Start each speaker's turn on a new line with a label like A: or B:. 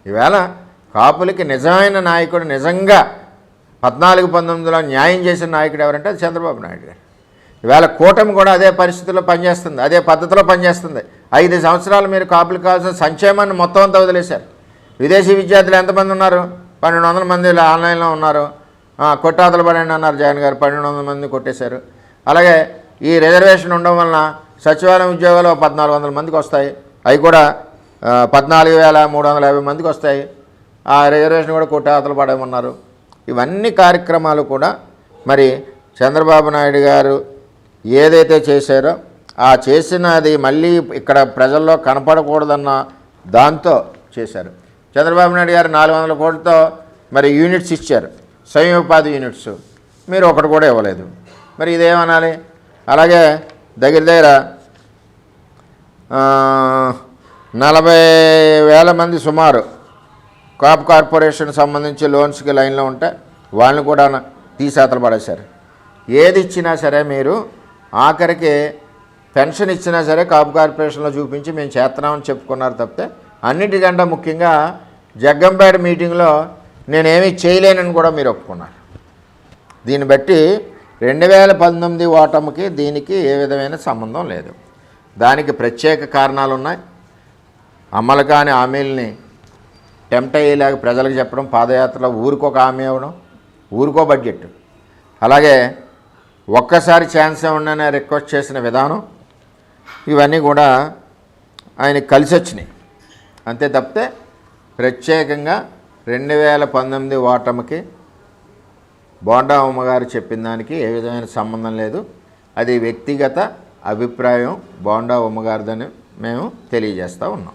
A: ఈవేళ కాపులకి నిజమైన నాయకుడు, నిజంగా 14-19లో న్యాయం చేసిన నాయకుడు ఎవరంటే అది చంద్రబాబు నాయుడు గారు. ఈవేళ కూటమి కూడా అదే పరిస్థితుల్లో పనిచేస్తుంది, అదే పద్ధతిలో పనిచేస్తుంది. 5 సంవత్సరాలు మీరు కాపులకు కావాల్సిన సంక్షేమాన్ని మొత్తం అంతా వదిలేశారు. విదేశీ విద్యార్థులు ఎంతమంది ఉన్నారు? 1200 మంది ఆన్లైన్లో ఉన్నారు. కొట్టాతలు పడండి అన్నారు జగన్ గారు, 1200 మంది కొట్టేశారు. అలాగే ఈ రిజర్వేషన్ ఉండడం వలన సచివాలయం ఉద్యోగాలు 1400 మందికి వస్తాయి, అవి కూడా 14,350 మందికి వస్తాయి. ఆ రిజర్వేషన్ కూడా కొట్టాతలు పడేమన్నారు. ఇవన్నీ కార్యక్రమాలు కూడా మరి చంద్రబాబు నాయుడు గారు ఏదైతే చేశారో ఆ చేసినది మళ్ళీ ఇక్కడ ప్రజల్లో కనపడకూడదన్న దాంతో చేశారు. చంద్రబాబు నాయుడు గారు 400 కోట్లతో మరి యూనిట్స్ ఇచ్చారు, స్వయం ఉపాధి యూనిట్స్. మీరు ఒకటి కూడా ఇవ్వలేదు. మరి ఇదేమనాలి? అలాగే దగ్గర 40,000 మంది సుమారు కాపు కార్పొరేషన్ సంబంధించి లోన్స్కి లైన్లో ఉంటే వాళ్ళని కూడా తీసేతలు పడేశారు. ఏది ఇచ్చినా సరే మీరు ఆఖరికి పెన్షన్ ఇచ్చినా సరే కాపు కార్పొరేషన్లో చూపించి మేము చేస్తున్నామని చెప్పుకున్నారు తప్పితే, అన్నిటికంటే ముఖ్యంగా జగ్గంపేట మీటింగ్లో నేనేమీ చేయలేనని కూడా మీరు ఒప్పుకున్నారు. దీన్ని బట్టి 2019 ఓటమికి దీనికి ఏ విధమైన సంబంధం లేదు. దానికి ప్రత్యేక కారణాలు ఉన్నాయి. అమలు కాని హామీలని టెంప్ట్ అయ్యేలాగా ప్రజలకు చెప్పడం, పాదయాత్రలో ఊరికొక హామీ ఇవ్వడం, ఊరికో బడ్జెట్, అలాగే ఒక్కసారి ఛాన్స్ ఇవ్వండి రిక్వెస్ట్ చేసిన విధానం, ఇవన్నీ కూడా ఆయనకి కలిసి వచ్చినాయి. అంతే తప్పితే ప్రత్యేకంగా 2019 ఓటమికి బోండా ఉమ్మగారు చెప్పిన దానికి ఏ విధమైన సంబంధం లేదు. అది వ్యక్తిగత అభిప్రాయం బోండా ఉమ్మగారిదని మేము తెలియజేస్తూ ఉన్నాం.